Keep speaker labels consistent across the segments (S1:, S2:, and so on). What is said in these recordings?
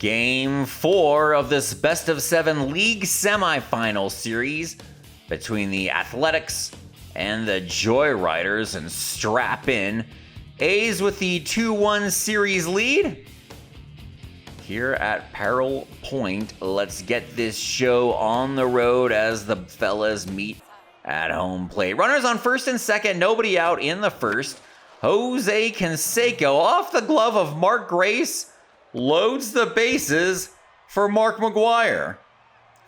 S1: Game 4 of this best of 7 league semifinal series between the Athletics and the Joyriders, and strap in. A's with the 2-1 series lead. Here at Peril Point, let's get this show on the road as the fellas meet at home plate. Runners on first and second, nobody out in the first. Jose Canseco off the glove of Mark Grace loads the bases for Mark McGwire.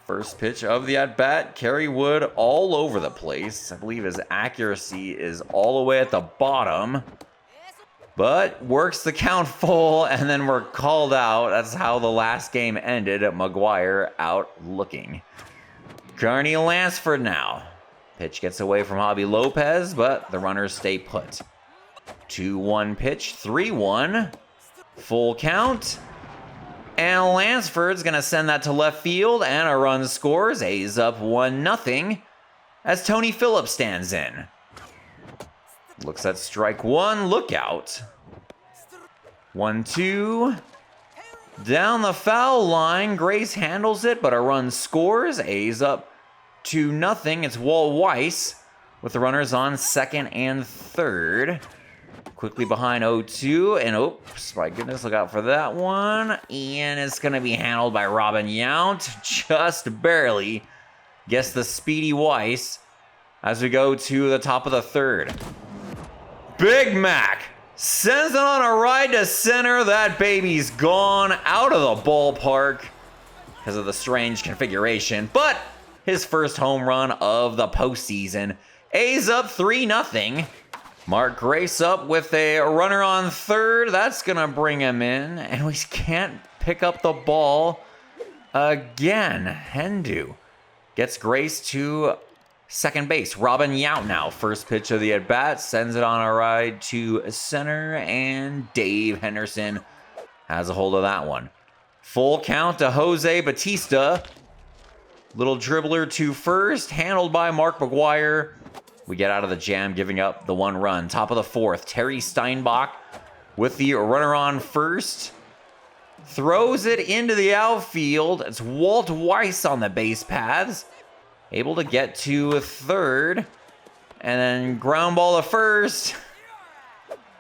S1: First pitch of the at-bat, Kerry Wood all over the place. I believe his accuracy is all the way at the bottom, but works the count full, and then we're called out. That's how the last game ended, at McGwire out looking. Carney Lansford now. Pitch gets away from Javi Lopez, but the runners stay put. 2-1 pitch, 3-1. Full count. And Lansford's going to send that to left field, and a run scores. A's up 1-0 as Tony Phillips stands in. Looks at strike one, look out. 1-2. Down the foul line, Grace handles it, but a run scores. A's up 2-0. It's Walt Weiss with the runners on second and third. Quickly behind 0-2, and oops, my goodness, look out for that one. And it's going to be handled by Robin Yount, just barely. Gets the speedy Weiss as we go to the top of the third. Big Mac sends it on a ride to center. That baby's gone out of the ballpark because of the strange configuration, but his first home run of the postseason. A's up 3-0. Mark Grace up with a runner on third. That's going to bring him in, and we can't pick up the ball again. Hendu gets Grace to second base. Robin Yount now. First pitch of the at-bat. Sends it on a ride to center, and Dave Henderson has a hold of that one. Full count to Jose Batista. Little dribbler to first. Handled by Mark McGwire. We get out of the jam, giving up the one run. Top of the fourth, Terry Steinbach with the runner on first. Throws it into the outfield. It's Walt Weiss on the base paths. Able to get to third. And then ground ball to first.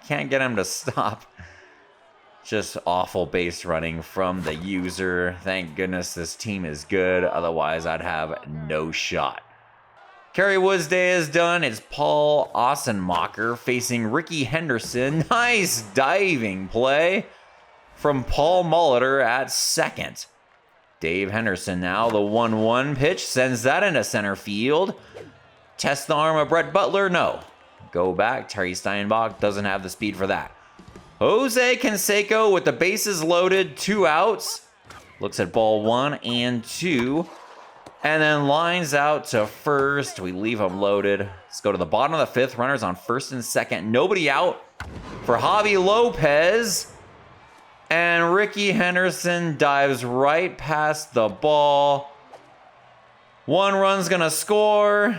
S1: Can't get him to stop. Just awful base running from the user. Thank goodness this team is good. Otherwise, I'd have no shot. Kerry Wood's day is done. It's Paul Ossenmacher facing Rickey Henderson. Nice diving play from Paul Molitor at second. Dave Henderson now, the 1-1 pitch, sends that into center field. Test the arm of Brett Butler, no. Go back, Terry Steinbach doesn't have the speed for that. Jose Canseco with the bases loaded, 2 outs. Looks at ball 1 and 2. And then lines out to first. We leave him loaded. Let's go to the bottom of the fifth. Runners on first and second. Nobody out for Javi Lopez. And Rickey Henderson dives right past the ball. One run's going to score.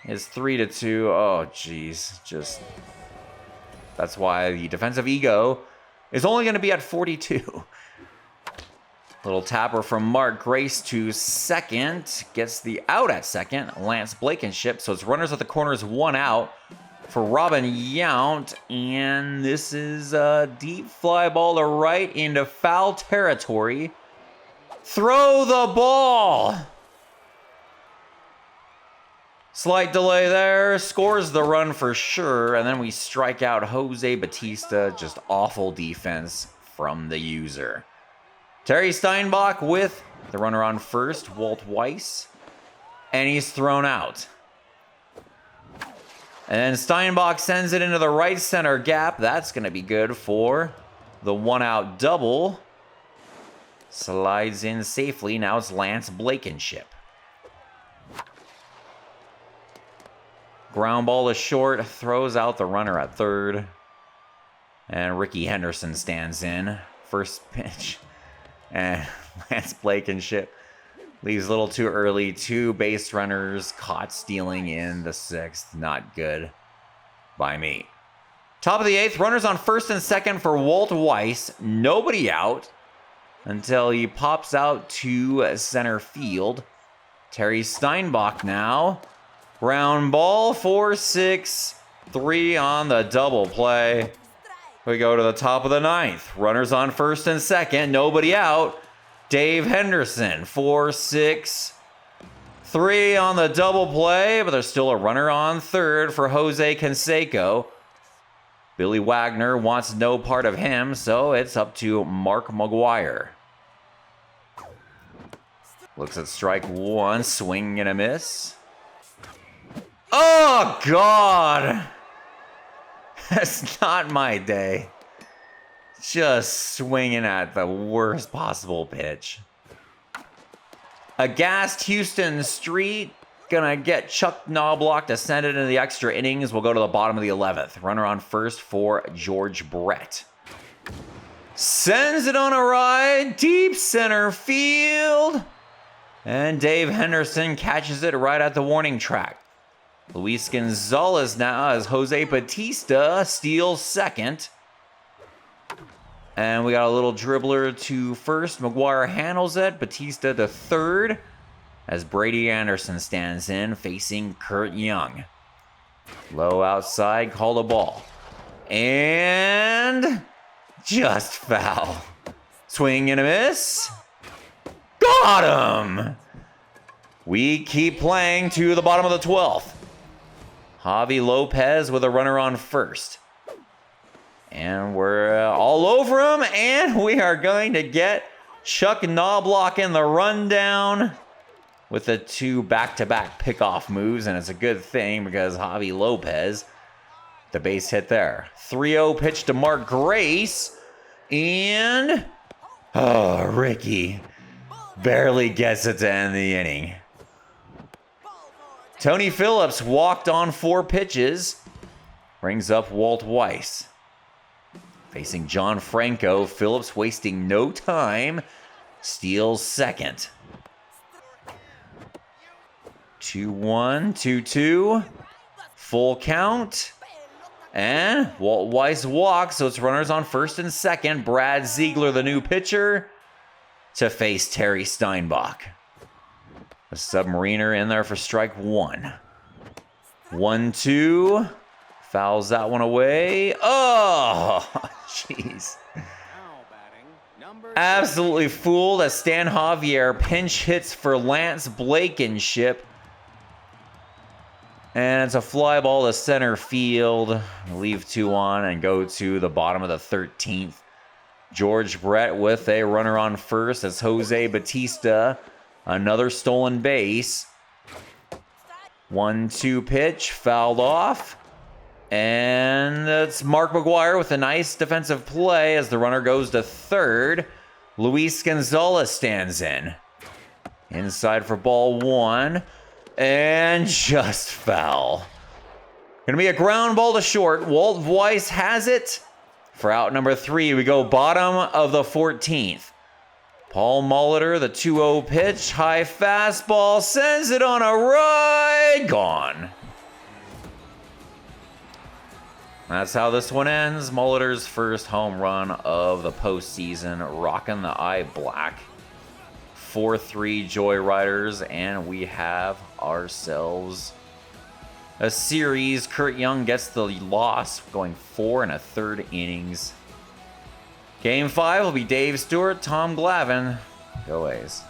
S1: It's 3-2. Oh, geez. That's why the defensive ego is only going to be at 42. Little tapper from Mark Grace to second. Gets the out at second. Lance Blankenship. So it's runners at the corners, 1 out for Robin Yount. And this is a deep fly ball to right into foul territory. Throw the ball. Slight delay there. Scores the run for sure. And then we strike out Jose Batista. Just awful defense from the user. Terry Steinbach with the runner on first, Walt Weiss, and he's thrown out. And then Steinbach sends it into the right center gap. That's going to be good for the 1-out double. Slides in safely. Now it's Lance Blankenship. Ground ball is short, throws out the runner at third. And Rickey Henderson stands in. First pitch. And Lance Blankenship leaves a little too early. 2 base runners caught stealing in the 6th. Not good by me. Top of the 8th, runners on first and second for Walt Weiss. Nobody out. until he pops out to center field. Terry Steinbach now. Ground ball, 4-6-3 on the double play. We go to the top of the ninth. Runners on first and second, nobody out. Dave Henderson, 4-6-3 on the double play, but there's still a runner on third for Jose Canseco. Billy Wagner wants no part of him, so it's up to Mark McGwire. Looks at strike one, swing and a miss. Oh, God! That's not my day. Just swinging at the worst possible pitch. Aghast Houston Street. Gonna get Chuck Knobloch to send it into the extra innings. We'll go to the bottom of the 11th. Runner on first for George Brett. Sends it on a ride. Deep center field. And Dave Henderson catches it right at the warning track. Luis Gonzalez now as Jose Batista steals second. And we got a little dribbler to first. McGwire handles it. Batista to third. As Brady Anderson stands in, facing Kurt Young. Low outside, call the ball. And just foul. Swing and a miss. Got him! We keep playing to the bottom of the 12th. Javi Lopez with a runner on first. And we're all over him, and we are going to get Chuck Knobloch in the rundown with the two back-to-back pickoff moves, and it's a good thing because Javi Lopez, the base hit there. 3-0 pitch to Mark Grace, and Rickey barely gets it to end the inning. Tony Phillips walked on 4 pitches, brings up Walt Weiss. Facing John Franco, Phillips wasting no time, steals second. 2-1, 2-2, full count, and Walt Weiss walks, so it's runners on first and second. Brad Ziegler, the new pitcher, to face Terry Steinbach. A Submariner in there for strike one. 1-2, fouls that one away. Oh, jeez. Absolutely fooled as Stan Javier pinch hits for Lance Blankenship. And it's a fly ball to center field. Leave 2 on and go to the bottom of the 13th. George Brett with a runner on first as Jose Batista. Another stolen base. 1-2 pitch, fouled off. And it's Mark McGwire with a nice defensive play as the runner goes to third. Luis Gonzalez stands in. Inside for ball 1. And just foul. Gonna be a ground ball to short. Walt Weiss has it. For out number 3, we go bottom of the 14th. Paul Molitor, the 2-0 pitch. High fastball, sends it on a ride. Gone. That's how this one ends. Molitor's first home run of the postseason. Rocking the eye black. 4-3 Joyriders, and we have ourselves a series. Kurt Young gets the loss, going 4 1/3 innings. Game 5 will be Dave Stewart, Tom Glavine. Go A's.